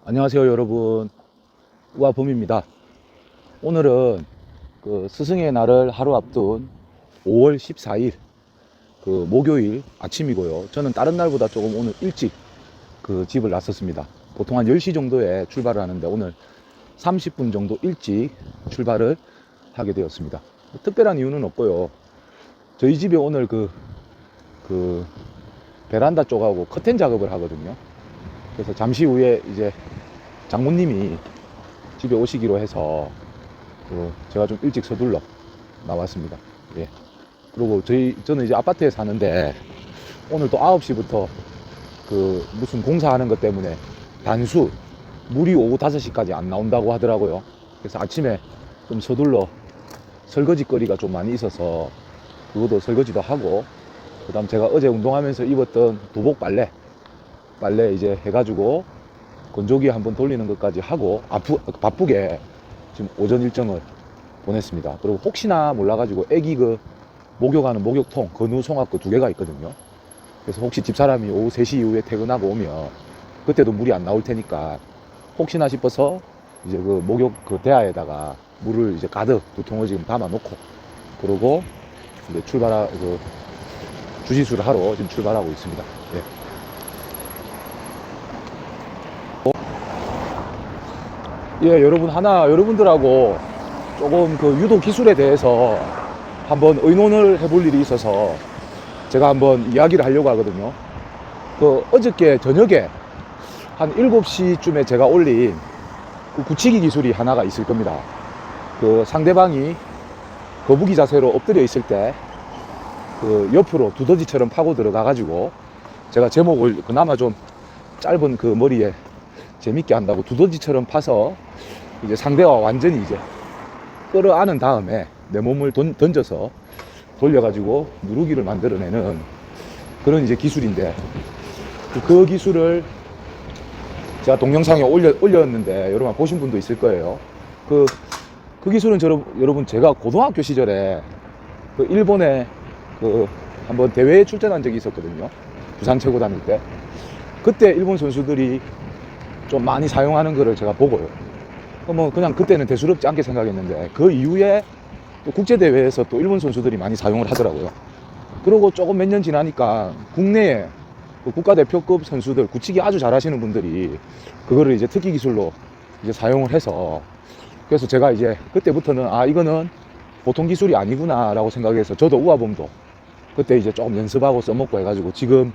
안녕하세요 여러분, 우아범입니다. 오늘은 그 스승의 날을 하루 앞둔 5월 14일 그 목요일 아침이고요. 저는 다른 날보다 조금 오늘 일찍 그 집을 나섰습니다. 보통 한 10시 정도에 출발을 하는데 오늘 30분 정도 일찍 출발을 하게 되었습니다. 특별한 이유는 없고요. 저희 집에 오늘 그 베란다 쪽하고 커튼 작업을 하거든요. 그래서 잠시 후에 이제 장모님이 집에 오시기로 해서 제가 좀 일찍 서둘러 나왔습니다. 예. 그리고 저는 이제 아파트에 사는데 오늘 또 9시부터 그 무슨 공사하는 것 때문에 단수 물이 오후 5시까지 안 나온다고 하더라고요. 그래서 아침에 좀 서둘러 설거지 거리가 좀 많이 있어서 그것도 설거지도 하고, 그 다음 제가 어제 운동하면서 입었던 도복 빨래 이제 해가지고 건조기 한번 돌리는 것까지 하고 바쁘게 지금 오전 일정을 보냈습니다. 그리고 혹시나 몰라가지고 애기 그 목욕하는 목욕통 건우 송악 그 2개가 있거든요. 그래서 혹시 집사람이 오후 3시 이후에 퇴근하고 오면 그때도 물이 안 나올 테니까 혹시나 싶어서 이제 그 목욕 그 대야에다가 물을 이제 가득 2통을 지금 담아 놓고, 그러고 이제 주시수를 하러 지금 출발하고 있습니다. 예. 예, 여러분들하고 조금 그 유도 기술에 대해서 한번 의논을 해볼 일이 있어서 제가 한번 이야기를 하려고 하거든요. 어저께 저녁에 한 7시쯤에 제가 올린 그 굳히기 기술이 하나가 있을 겁니다. 상대방이 거북이 자세로 엎드려 있을 때 옆으로 두더지처럼 파고 들어가가지고 제가 제목을 그나마 좀 짧은 그 머리에 재밌게 한다고 두더지처럼 파서 이제 상대와 완전히 이제 끌어안은 다음에 내 몸을 던져서 돌려가지고 누르기를 만들어내는 그런 이제 기술인데, 그 기술을 제가 동영상에 올렸는데 여러분 보신 분도 있을 거예요. 그 기술은 여러분 제가 고등학교 시절에 일본에 한번 대회에 출전한 적이 있었거든요. 부산 최고 다닐 때. 그때 일본 선수들이 좀 많이 사용하는 거를 제가 보고요. 그냥 그때는 대수롭지 않게 생각했는데 그 이후에 또 국제대회에서 또 일본 선수들이 많이 사용을 하더라고요. 그리고 조금 몇 년 지나니까 국내에 국가대표급 선수들, 굳히기 아주 잘하시는 분들이 그거를 이제 특기 기술로 이제 사용을 해서, 그래서 제가 이제 그때부터는 이거는 보통 기술이 아니구나 라고 생각해서 저도 우아범도 그때 이제 조금 연습하고 써먹고 해가지고 지금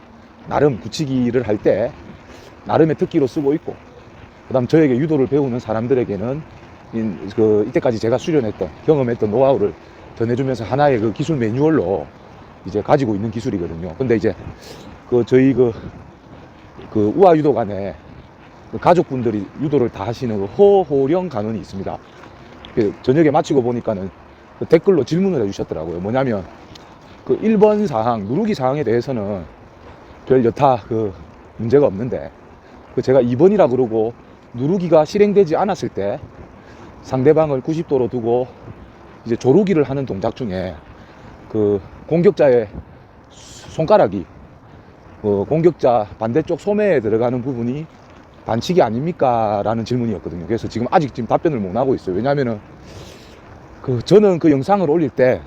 나름 굳히기를 할 때 나름의 특기로 쓰고 있고, 그 다음 저에게 유도를 배우는 사람들에게는 이때까지 제가 수련했던 경험했던 노하우를 전해주면서 하나의 그 기술 매뉴얼로 이제 가지고 있는 기술이거든요. 근데 이제 저희 우아 유도관에 가족분들이 유도를 다 하시는 허호령 간원이 있습니다. 저녁에 마치고 보니까는 댓글로 질문을 해주셨더라고요. 뭐냐면 1번 사항 누르기 사항에 대해서는 별 여타 문제가 없는데 제가 2번이라 그러고 누르기가 실행되지 않았을 때 상대방을 90도로 두고 이제 조르기를 하는 동작 중에 공격자의 손가락이 공격자 반대쪽 소매에 들어가는 부분이 반칙이 아닙니까? 라는 질문이었거든요. 그래서 지금 답변을 못 하고 있어요. 왜냐면은 저는 그 영상을 올릴 때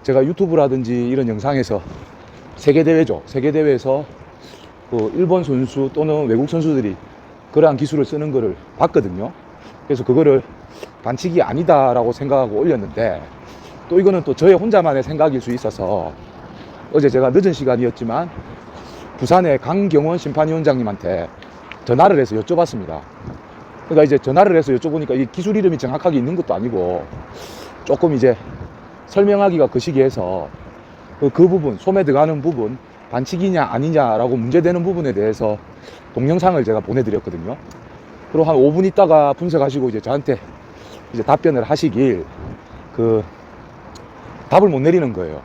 제가 유튜브라든지 이런 영상에서 세계대회에서 일본 선수 또는 외국 선수들이 그러한 기술을 쓰는 거를 봤거든요. 그래서 그거를 반칙이 아니다라고 생각하고 올렸는데, 또 이거는 또 저의 혼자만의 생각일 수 있어서 어제 제가 늦은 시간이었지만 부산의 강경원 심판위원장님한테 전화를 해서 여쭤봤습니다. 그러니까 이제 전화를 해서 여쭤보니까 이 기술 이름이 정확하게 있는 것도 아니고 조금 이제 설명하기가 거시기해서 그 부분, 소매 들어가는 부분 반칙이냐 아니냐라고 문제되는 부분에 대해서 동영상을 제가 보내드렸거든요. 그리고 한 5분 있다가 분석하시고 이제 저한테 이제 답변을 하시길 답을 못 내리는 거예요.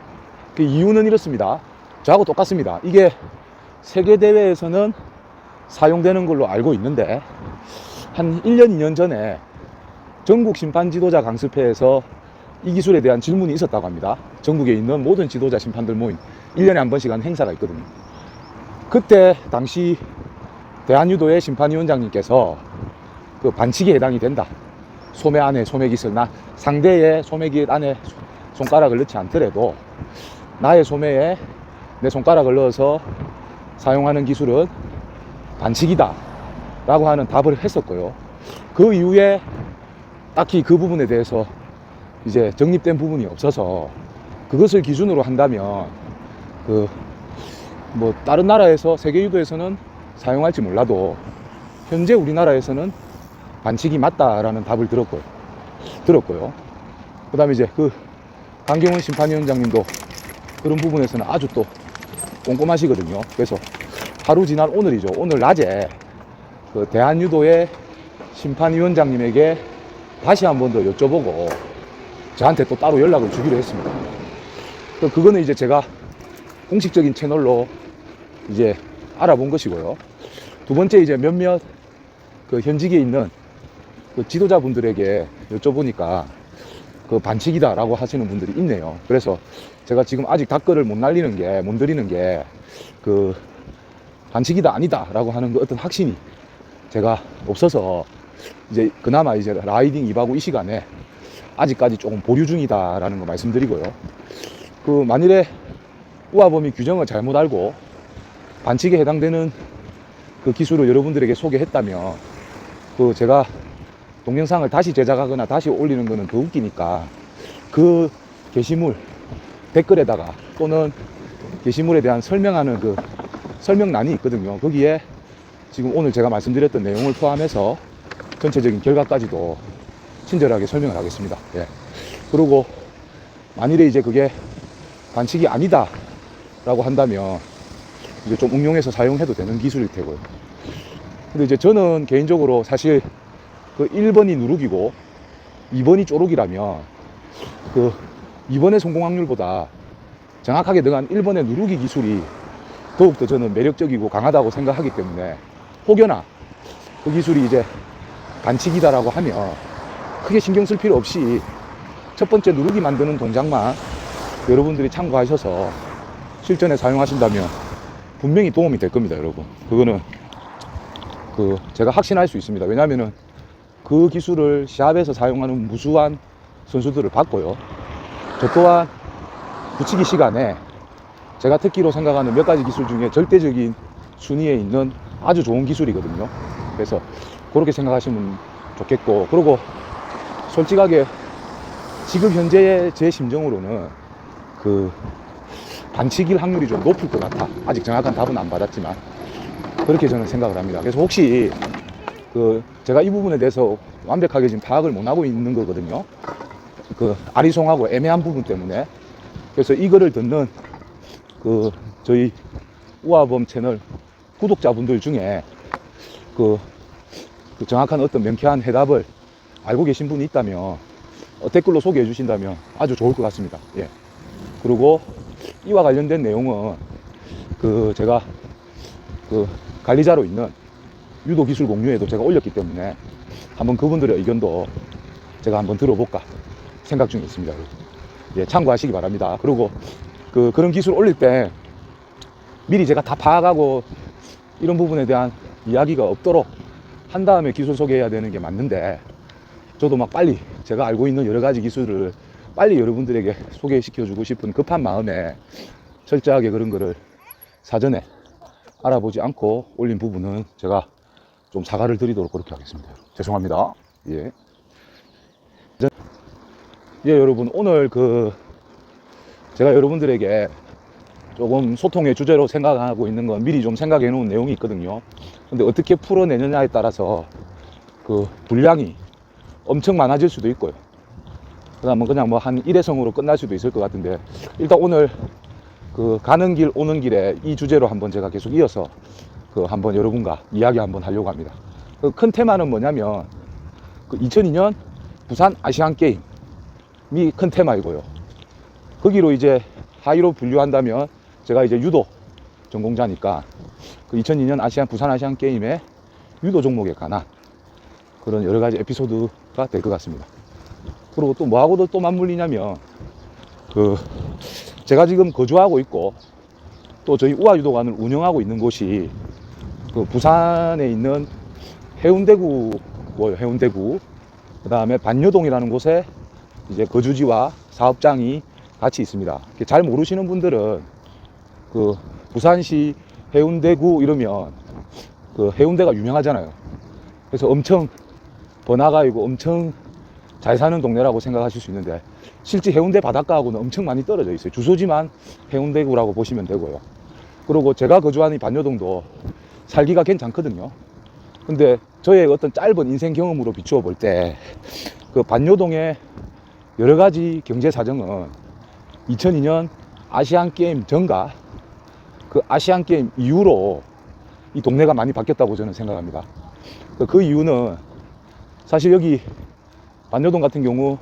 그 이유는 이렇습니다. 저하고 똑같습니다. 이게 세계대회에서는 사용되는 걸로 알고 있는데 한 1년, 2년 전에 전국 심판 지도자 강습회에서 이 기술에 대한 질문이 있었다고 합니다. 전국에 있는 모든 지도자 심판들 모임 1년에 한 번씩 하는 행사가 있거든요. 그때 당시 대한유도의 심판위원장님께서 그 반칙에 해당이 된다. 소매 안에 소매깃을 상대의 소매깃 안에 손가락을 넣지 않더라도 나의 소매에 내 손가락을 넣어서 사용하는 기술은 반칙이다 라고 하는 답을 했었고요. 그 이후에 딱히 그 부분에 대해서 이제 정립된 부분이 없어서 그것을 기준으로 한다면 다른 나라에서 세계유도에서는 사용할지 몰라도 현재 우리나라에서는 반칙이 맞다라는 답을 들었고요. 그 다음에 이제 강경훈 심판위원장님도 그런 부분에서는 아주 또 꼼꼼하시거든요. 그래서 하루 지난 오늘이죠. 오늘 낮에 대한유도의 심판위원장님에게 다시 한 번 더 여쭤보고 저한테 또 따로 연락을 주기로 했습니다. 그거는 이제 제가 공식적인 채널로 이제 알아본 것이고요. 두 번째 이제 몇몇 현직에 있는 지도자분들에게 여쭤보니까 반칙이다라고 하시는 분들이 있네요. 그래서 제가 지금 아직 댓글을 못 드리는 게 반칙이다 아니다라고 하는 어떤 확신이 제가 없어서 이제 그나마 이제 라이딩 2박 후 이 시간에 아직까지 조금 보류 중이다라는 거 말씀드리고요. 만일에 우아범이 규정을 잘못 알고 반칙에 해당되는 기술을 여러분들에게 소개했다면 제가 동영상을 다시 제작하거나 다시 올리는 거는 더 웃기니까 그 게시물 댓글에다가 또는 게시물에 대한 설명하는 설명란이 있거든요. 거기에 지금 오늘 제가 말씀드렸던 내용을 포함해서 전체적인 결과까지도 친절하게 설명을 하겠습니다. 예. 그리고 만일에 이제 그게 반칙이 아니다 라고 한다면 이제 좀 응용해서 사용해도 되는 기술일 테고요. 근데 이제 저는 개인적으로 사실 1번이 누룩이고 2번이 쪼룩이라면 2번의 성공 확률보다 정확하게 능한 1번의 누르기 기술이 더욱더 저는 매력적이고 강하다고 생각하기 때문에 혹여나 그 기술이 이제 반칙이다라고 하면 크게 신경 쓸 필요 없이 첫 번째 누르기 만드는 동작만 여러분들이 참고하셔서 실전에 사용하신다면 분명히 도움이 될 겁니다, 여러분. 그거는 제가 확신할 수 있습니다. 왜냐하면은 그 기술을 시합에서 사용하는 무수한 선수들을 봤고요. 저 또한 붙이기 시간에 제가 특기로 생각하는 몇 가지 기술 중에 절대적인 순위에 있는 아주 좋은 기술이거든요. 그래서 그렇게 생각하시면 좋겠고, 그리고 솔직하게 지금 현재의 제 심정으로는 반칙일 확률이 좀 높을 것 같아. 아직 정확한 답은 안 받았지만 그렇게 저는 생각을 합니다. 그래서 혹시 제가 이 부분에 대해서 완벽하게 지금 파악을 못 하고 있는 거거든요. 아리송하고 애매한 부분 때문에. 그래서 이거를 듣는 저희 우아범 채널 구독자분들 중에 정확한 어떤 명쾌한 해답을 알고 계신 분이 있다면 댓글로 소개해 주신다면 아주 좋을 것 같습니다. 예. 그리고 이와 관련된 내용은 제가 관리자로 있는 유도 기술 공유에도 제가 올렸기 때문에 한번 그분들의 의견도 제가 한번 들어볼까 생각 중에 있습니다. 예, 참고하시기 바랍니다. 그리고 그런 기술 올릴 때 미리 제가 다 파악하고 이런 부분에 대한 이야기가 없도록 한 다음에 기술 소개해야 되는 게 맞는데, 저도 막 빨리 제가 알고 있는 여러 가지 기술을 빨리 여러분들에게 소개시켜주고 싶은 급한 마음에 철저하게 그런 거를 사전에 알아보지 않고 올린 부분은 제가 좀 사과를 드리도록 그렇게 하겠습니다. 죄송합니다. 예. 예, 여러분, 오늘 제가 여러분들에게 조금 소통의 주제로 생각하고 있는 건 미리 좀 생각해 놓은 내용이 있거든요. 근데 어떻게 풀어내느냐에 따라서 분량이 엄청 많아질 수도 있고요. 그 다음은 그냥 한 일회성으로 끝날 수도 있을 것 같은데, 일단 오늘 가는 길 오는 길에 이 주제로 한번 제가 계속 이어서 한번 여러분과 이야기 한번 하려고 합니다. 큰 테마는 뭐냐면 2002년 부산 아시안 게임이 큰 테마이고요. 거기로 이제 하이로 분류한다면 제가 이제 유도 전공자니까 2002년 부산 아시안 게임의 유도 종목에 관한 그런 여러 가지 에피소드가 될 것 같습니다. 그리고 또 뭐하고도 또 맞물리냐면 제가 지금 거주하고 있고 또 저희 우아유도관을 운영하고 있는 곳이 그 부산에 있는 해운대구고요. 해운대구. 그 다음에 반여동이라는 곳에 이제 거주지와 사업장이 같이 있습니다. 잘 모르시는 분들은 그 부산시 해운대구 이러면 그 해운대가 유명하잖아요. 그래서 엄청 번화가이고 엄청 잘 사는 동네라고 생각하실 수 있는데 실제 해운대 바닷가하고는 엄청 많이 떨어져 있어요. 주소지만 해운대구라고 보시면 되고요. 그리고 제가 거주하는 반여동도 살기가 괜찮거든요. 근데 저의 어떤 짧은 인생 경험으로 비추어 볼 때 그 반여동의 여러 가지 경제 사정은 2002년 아시안 게임 전과 그 아시안 게임 이후로 이 동네가 많이 바뀌었다고 저는 생각합니다. 그 이유는 사실 여기 반여동 같은 경우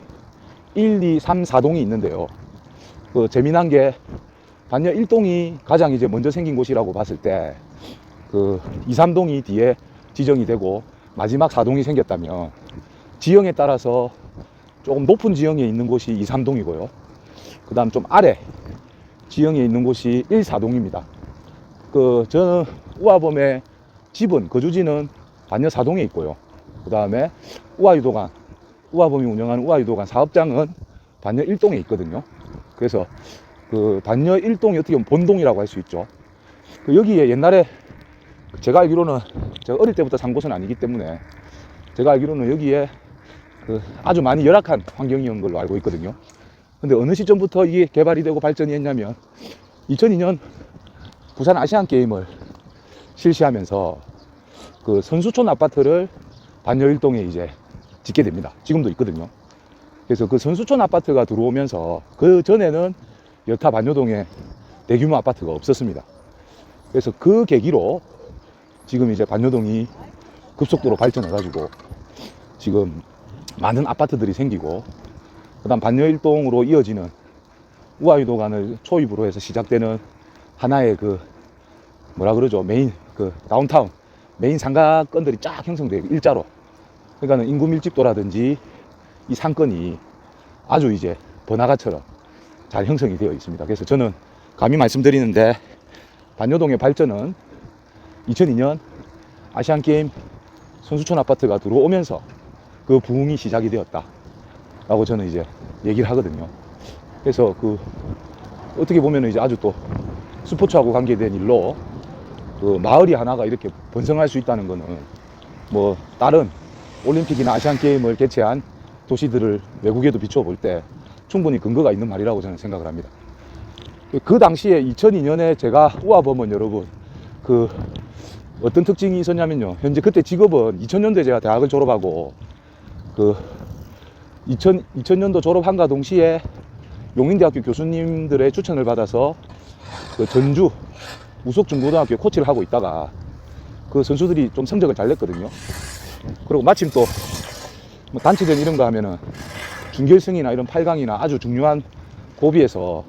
1, 2, 3, 4동이 있는데요. 그 재미난 게 반여 1동이 가장 이제 먼저 생긴 곳이라고 봤을 때 그 2, 3동이 뒤에 지정이 되고 마지막 4동이 생겼다면 지형에 따라서 조금 높은 지형에 있는 곳이 2, 3동이고요. 그 다음 좀 아래 지형에 있는 곳이 1, 4동입니다. 저는 우아범의 집은, 거주지는 반여 4동에 있고요. 그 다음에 우아범이 운영하는 우아유도관 사업장은 반여 1동에 있거든요. 그래서 그 반여 1동이 어떻게 보면 본동이라고 할 수 있죠. 여기에 옛날에 제가 알기로는, 제가 어릴 때부터 산 곳은 아니기 때문에 제가 알기로는 여기에 그 아주 많이 열악한 환경이었던 걸로 알고 있거든요. 근데 어느 시점부터 이게 개발이 되고 발전이 했냐면 2002년 부산 아시안 게임을 실시하면서 그 선수촌 아파트를 반여 1동에 이제 짓게 됩니다. 지금도 있거든요. 그래서 그 선수촌 아파트가 들어오면서 그 전에는 여타 반여동에 대규모 아파트가 없었습니다. 그래서 그 계기로 지금 이제 반여동이 급속도로 발전해가지고 지금 많은 아파트들이 생기고, 그 다음 반여 1동으로 이어지는 우아유도관을 초입으로 해서 시작되는 하나의 그 뭐라 그러죠, 메인 그 다운타운 메인 상가권들이 쫙 형성되고 일자로, 그러니까 인구 밀집도라든지 이 상권이 아주 이제 번화가처럼 잘 형성이 되어 있습니다. 그래서 저는 감히 말씀드리는데 반여동의 발전은 2002년 아시안게임 선수촌 아파트가 들어오면서 그 부흥이 시작이 되었다 라고 저는 이제 얘기를 하거든요. 그래서 그 어떻게 보면 이제 아주 또 스포츠하고 관계된 일로 그 마을이 하나가 이렇게 번성할 수 있다는 거는 뭐 다른 올림픽이나 아시안게임을 개최한 도시들을 외국에도 비춰볼 때 충분히 근거가 있는 말이라고 저는 생각을 합니다. 그 당시에 2002년에 제가 우아범은 여러분 그 어떤 특징이 있었냐면요, 현재 그때 직업은 2000년도에 제가 대학을 졸업하고 그 2000년도 졸업한과 동시에 용인대학교 교수님들의 추천을 받아서 그 전주 우석중고등학교에 코치를 하고 있다가 그 선수들이 좀 성적을 잘 냈거든요. 그리고 마침 또 뭐 단체전 이런 거 하면은 준결승이나 이런 8강이나 아주 중요한 고비에서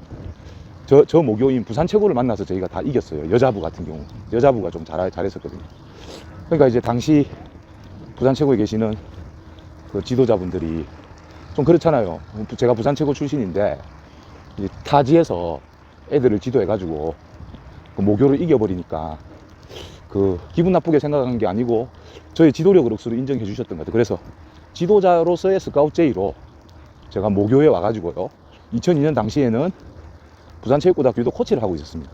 저 모교인 부산 최고를 만나서 저희가 다 이겼어요. 여자부 같은 경우 여자부가 좀 잘했었거든요. 그러니까 이제 당시 부산 최고에 계시는 그 지도자분들이 좀 그렇잖아요. 제가 부산 최고 출신인데 이제 타지에서 애들을 지도해가지고 그 모교를 이겨버리니까 그 기분 나쁘게 생각한 게 아니고 저의 지도력을 억수로 인정해 주셨던 것 같아요. 그래서 지도자로서의 스카우트 제의로 제가 모교에 와가지고요, 2002년 당시에는 부산체육고등학교도 코치를 하고 있었습니다.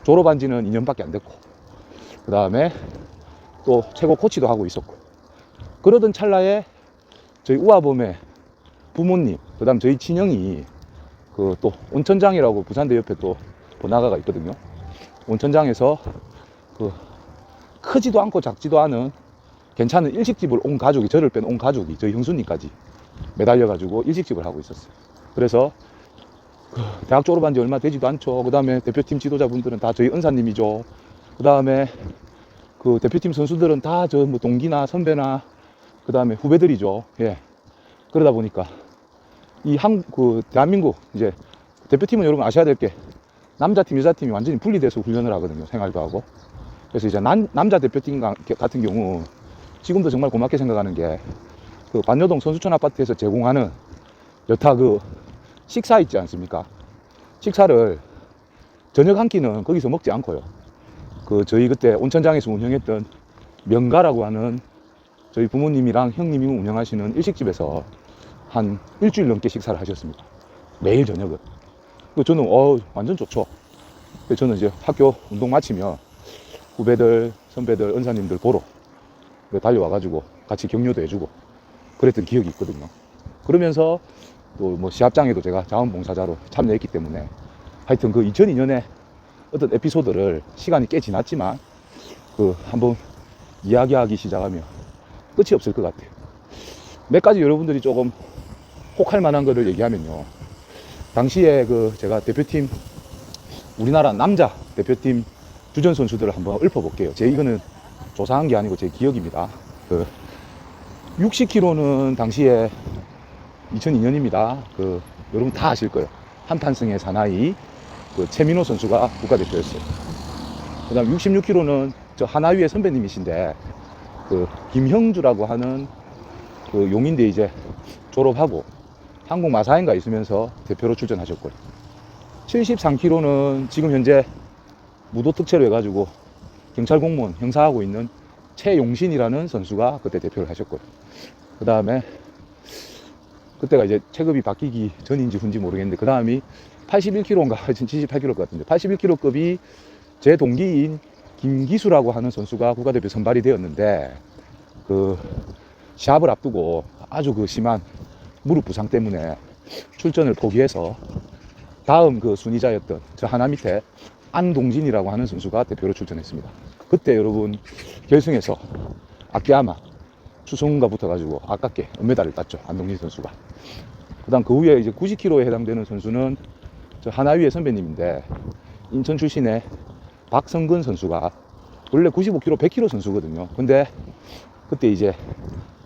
졸업한 지는 2년밖에 안 됐고, 그 다음에 또 최고 코치도 하고 있었고, 그러던 찰나에 저희 우아범의 부모님, 그 다음 저희 친형이 그 또 온천장이라고 부산대 옆에 또 번화가가 있거든요. 온천장에서 그 크지도 않고 작지도 않은 괜찮은 일식집을 온 가족이, 저를 뺀 온 가족이 저희 형수님까지 매달려가지고 일식집을 하고 있었어요. 그래서 그 대학 졸업한 지 얼마 되지도 않죠. 그 다음에 대표팀 지도자분들은 다 저희 은사님이죠. 그 다음에 그 대표팀 선수들은 다 저 뭐 동기나 선배나 그 다음에 후배들이죠. 예. 그러다 보니까 그 대한민국 이제 대표팀은 여러분 아셔야 될 게 남자팀 여자팀이 완전히 분리돼서 훈련을 하거든요. 생활도 하고. 그래서 이제 남자 대표팀 같은 경우 지금도 정말 고맙게 생각하는 게 그 반여동 선수촌 아파트에서 제공하는 여타 그 식사 있지 않습니까? 식사를 저녁 한 끼는 거기서 먹지 않고요, 그 저희 그때 온천장에서 운영했던 명가라고 하는 저희 부모님이랑 형님이 운영하시는 일식집에서 한 일주일 넘게 식사를 하셨습니다. 매일 저녁을. 저는 완전 좋죠. 저는 이제 학교 운동 마치면 후배들, 선배들, 은사님들 보러 달려와가지고 같이 격려도 해주고 그랬던 기억이 있거든요. 그러면서 또 뭐 시합장에도 제가 자원봉사자로 참여했기 때문에 하여튼 그 2002년에 어떤 에피소드를 시간이 꽤 지났지만 한번 이야기하기 시작하면 끝이 없을 것 같아요. 몇 가지 여러분들이 조금 혹할 만한 거를 얘기하면요. 당시에 제가 대표팀, 우리나라 남자 대표팀 주전 선수들을 한번 읊어볼게요. 이거는 조사한 게 아니고 제 기억입니다. 60kg는 당시에 2002년입니다. 여러분 다 아실 거예요. 한판승의 사나이 최민호 선수가 국가대표였어요. 그 다음 66kg는 저 하나위의 선배님이신데 김형주라고 하는 용인대 이제 졸업하고 한국 마사인가 있으면서 대표로 출전하셨고요. 73kg는 지금 현재 무도 특채로 해가지고 경찰 공무원 형사하고 있는 최용신이라는 선수가 그때 대표를 하셨고요. 그 다음에 그때가 이제 체급이 바뀌기 전인지 후인지 모르겠는데 그 다음이 81kg인가 78kg 같은데 81kg급이 제 동기인 김기수라고 하는 선수가 국가대표 선발이 되었는데 시합을 앞두고 아주 심한 무릎 부상 때문에 출전을 포기해서 다음 순위자였던 저 하나 밑에 안동진이라고 하는 선수가 대표로 출전했습니다. 그때 여러분 결승에서 아키야마 추성훈과 붙어가지고 아깝게 은메달을 땄죠. 안동진 선수가. 그 다음 그 후에 이제 90kg에 해당되는 선수는 저 하나위의 선배님인데 인천 출신의 박성근 선수가 원래 95kg, 100kg 선수거든요. 근데 그때 이제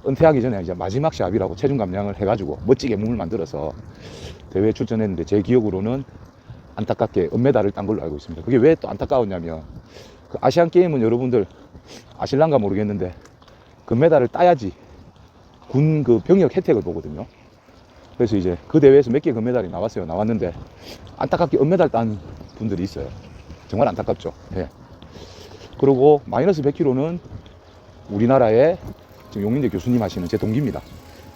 은퇴하기 전에 이제 마지막 시합이라고 체중 감량을 해가지고 멋지게 몸을 만들어서 대회에 출전했는데 제 기억으로는 안타깝게 은메달을 딴 걸로 알고 있습니다. 그게 왜 또 안타까웠냐면 아시안 게임은 여러분들 아실란가 모르겠는데 금메달을 따야지 군 병역 혜택을 보거든요. 그래서 이제 그 대회에서 몇 개 금메달이 나왔는데 안타깝게 은메달 딴 분들이 있어요. 정말 안타깝죠. 네. 그리고 마이너스 100kg는 우리나라의 지금 용인대 교수님 하시는 제 동기입니다.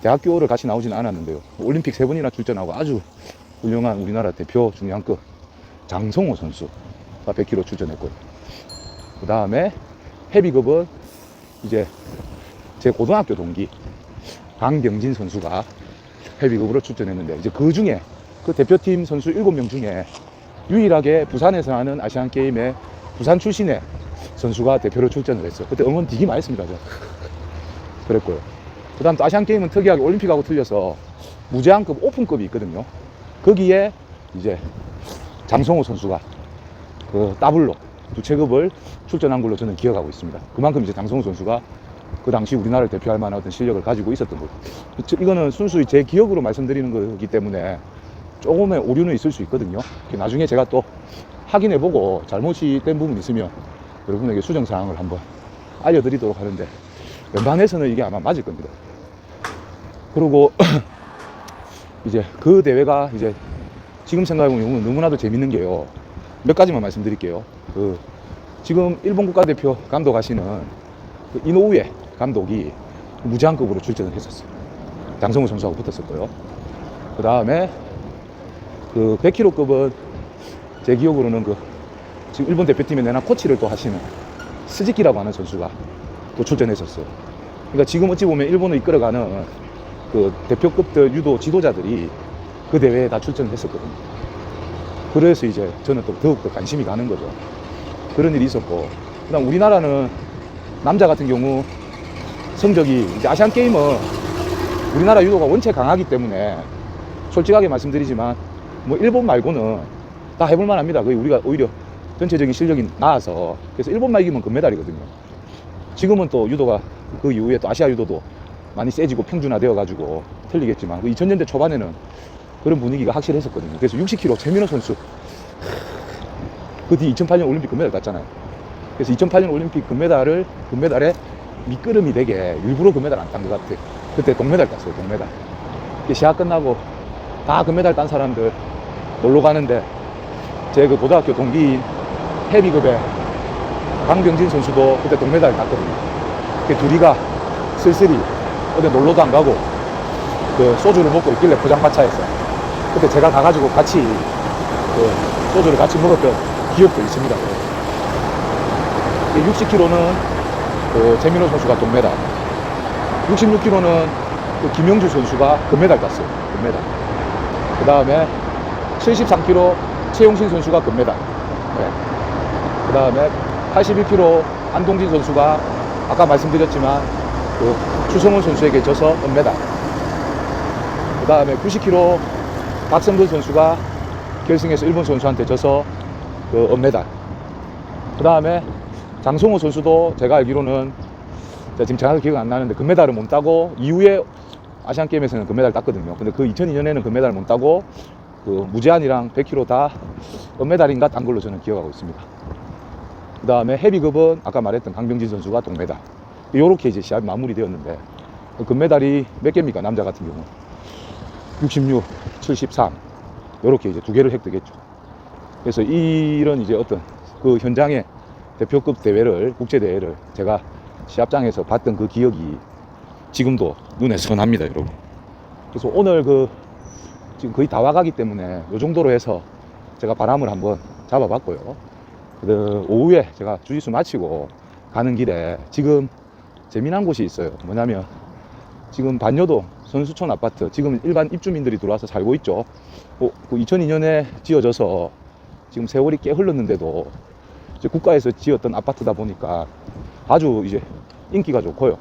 대학교를 같이 나오지는 않았는데요. 올림픽 3번이나 출전하고 아주 훌륭한 우리나라 대표 중량급 장성호 선수가 100kg 출전했고요. 그 다음에 헤비급은 이제 제 고등학교 동기 강경진 선수가 헤비급으로 출전했는데 이제 그 중에 대표팀 선수 7명 중에 유일하게 부산에서 하는 아시안 게임에 부산 출신의 선수가 대표로 출전을 했어요. 그때 응원 되게 많이 했습니다. 그랬고요. 그 다음 또 아시안 게임은 특이하게 올림픽하고 틀려서 무제한급 오픈급이 있거든요. 거기에 이제 장성호 선수가 더블로 두 체급을 출전한 걸로 저는 기억하고 있습니다. 그만큼 이제 장성호 선수가 그 당시 우리나라를 대표할 만한 어떤 실력을 가지고 있었던 거죠. 이거는 순수히 제 기억으로 말씀드리는 거기 때문에 조금의 오류는 있을 수 있거든요. 나중에 제가 또 확인해보고 잘못이 된 부분이 있으면 여러분에게 수정사항을 한번 알려드리도록 하는데 웬만해서는 이게 아마 맞을 겁니다. 그리고 이제 그 대회가 이제 지금 생각해보면 너무나도 재밌는 게요. 몇 가지만 말씀드릴게요. 지금 일본 국가대표 감독하시는 이노우에 감독이 무제한급으로 출전을 했었어요. 장성호 선수하고 붙었었고요. 그 다음에 100kg급은 제 기억으로는 지금 일본 대표팀에 내난 코치를 또 하시는 스즈키라고 하는 선수가 또 출전했었어요. 그러니까 지금 어찌 보면 일본을 이끌어가는 대표급들 유도 지도자들이 그 대회에 다 출전을 했었거든요. 그래서 이제 저는 또 더욱더 관심이 가는 거죠. 그런 일이 있었고, 그 다음 우리나라는 남자 같은 경우 성적이 이제 아시안 게임은 우리나라 유도가 원체 강하기 때문에 솔직하게 말씀드리지만 뭐 일본 말고는 다 해볼만 합니다. 거의 우리가 오히려 전체적인 실력이 나아서. 그래서 일본만 이기면 금메달이거든요. 지금은 또 유도가 그 이후에 또 아시아 유도도 많이 세지고 평준화되어 가지고 틀리겠지만 2000년대 초반에는 그런 분위기가 확실했었거든요. 그래서 60kg 최민호 선수 그 뒤 2008년 올림픽 금메달 땄잖아요. 그래서 2008년 올림픽 금메달에 미끄럼이 되게 일부러 금메달 안 딴 것 같아요. 그때 동메달 땄어요. 동메달. 시합 끝나고 다 금메달 딴 사람들 놀러 가는데 제 고등학교 동기인 헤비급의 강병진 선수도 그때 동메달 땄거든요. 그 둘이가 쓸쓸히 어디 놀러도 안 가고 그 소주를 먹고 있길래 포장마차에서 그때 제가 가가지고 같이 그 소주를 같이 먹었던 기억도 있습니다. 60kg는 그 재민호 선수가 동메달, 66kg는 그 김영주 선수가 금메달 땄어요. 금메달. 그 다음에 73kg 최용신 선수가 금메달. 네. 그 다음에 81kg 안동진 선수가 아까 말씀드렸지만 그 추성훈 선수에게 져서 은메달. 그 다음에 90kg 박성근 선수가 결승에서 일본 선수한테 져서 그 은메달. 그 다음에 장성호 선수도 제가 알기로는 지금 정확히 기억 안 나는데 금메달을 못 따고 이후에 아시안게임에서는 금메달 땄거든요. 근데 그 2002년에는 금메달을 못 따고 그 무제한이랑 100kg 다 은메달인가 딴 걸로 저는 기억하고 있습니다. 그 다음에 헤비급은 아까 말했던 강병진 선수가 동메달. 요렇게 이제 시합이 마무리되었는데 금메달이 몇 개입니까? 남자 같은 경우 66, 73 요렇게 이제 2개를 획득했죠. 그래서 이런 이제 어떤 그 현장의 대표급 대회를, 국제대회를 제가 시합장에서 봤던 그 기억이 지금도 눈에 선합니다, 여러분. 그래서 오늘 그 지금 거의 다 와가기 때문에 요 정도로 해서 제가 바람을 한번 잡아봤고요. 그 오후에 제가 주짓수 마치고 가는 길에 지금 재미난 곳이 있어요. 뭐냐면 지금 반여동 선수촌 아파트, 지금 일반 입주민들이 들어와서 살고 있죠. 그 2002년에 지어져서 지금 세월이 꽤 흘렀는데도 이제 국가에서 지었던 아파트다 보니까 아주 이제 인기가 좋고요.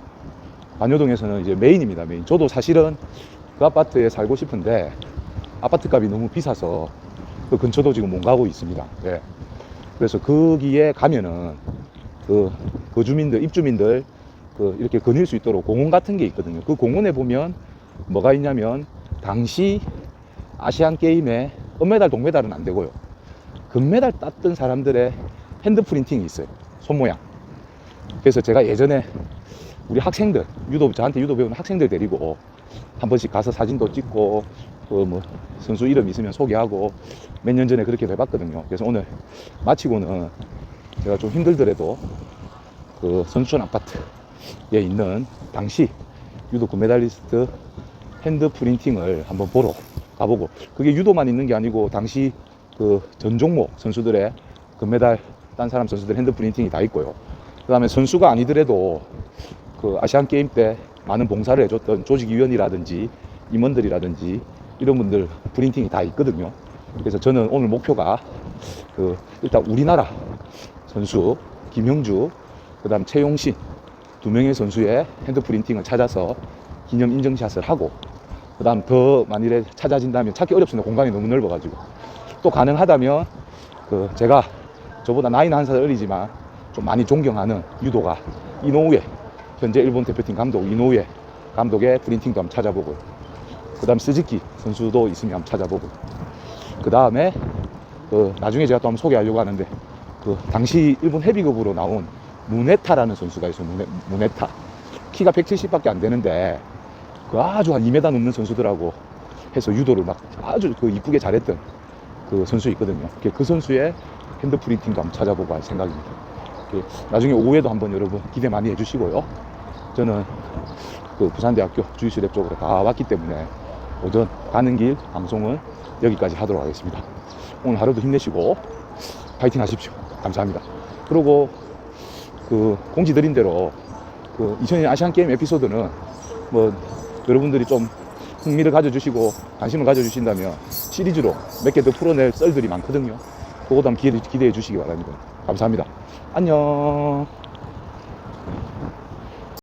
반여동에서는 이제 메인입니다, 메인. 저도 사실은 그 아파트에 살고 싶은데 아파트 값이 너무 비싸서 그 근처도 지금 못 가고 있습니다. 예. 그래서 거기에 가면은 그 거주민들, 입주민들 그 이렇게 거닐 수 있도록 공원 같은 게 있거든요. 그 공원에 보면 뭐가 있냐면 당시 아시안 게임에 은메달, 동메달은 안 되고요. 금메달 땄던 사람들의 핸드 프린팅이 있어요. 손 모양. 그래서 제가 예전에 우리 학생들, 저한테 유도 배우는 학생들 데리고 한 번씩 가서 사진도 찍고 뭐 선수 이름 있으면 소개하고 몇 년 전에 그렇게 해봤거든요. 그래서 오늘 마치고는 제가 좀 힘들더라도 그 선수촌 아파트에 있는 당시 유도 금메달리스트 핸드 프린팅을 한번 보러 가보고, 그게 유도만 있는 게 아니고 당시 그 전 종목 선수들의 금메달 딴 사람 선수들 핸드 프린팅이 다 있고요. 그 다음에 선수가 아니더라도 그 아시안 게임 때 많은 봉사를 해줬던 조직위원이라든지 임원들이라든지 이런 분들 프린팅이 다 있거든요. 그래서 저는 오늘 목표가 그 일단 우리나라 선수 김형주, 그 다음 최용신 2명의 선수의 핸드 프린팅을 찾아서 기념 인증샷을 하고, 그 다음 더 만일에 찾아진다면, 찾기 어렵습니다. 공간이 너무 넓어가지고. 또 가능하다면 그 제가 저보다 나이는 한 살 어리지만 좀 많이 존경하는 유도가 이노우에, 현재 일본 대표팀 감독 이노우에 감독의 프린팅도 한번 찾아보고요. 그 다음 스즈키 선수도 있으면 한번 찾아보고, 그 다음에 그 나중에 제가 또 한번 소개하려고 하는데 그 당시 일본 헤비급으로 나온 무네타라는 선수가 있어요. 무네타. 키가 170밖에 안 되는데 그 아주 한 2m 넘는 선수들하고 해서 유도를 막 아주 그 이쁘게 잘했던 그 선수 있거든요. 그 선수의 핸드 프린팅도 한번 찾아보고 할 생각입니다. 나중에 오후에도 한번 여러분 기대 많이 해주시고요. 저는 그 부산대학교 주짓수랩 쪽으로 다 왔기 때문에 오전 가는 길 방송은 여기까지 하도록 하겠습니다. 오늘 하루도 힘내시고 파이팅 하십시오. 감사합니다. 그리고 그 공지 드린 대로 그 2002년 아시안게임 에피소드는 뭐 여러분들이 좀 흥미를 가져주시고 관심을 가져주신다면 시리즈로 몇 개 더 풀어낼 썰들이 많거든요. 그것도 한번 기대해 주시기 바랍니다. 감사합니다. 안녕.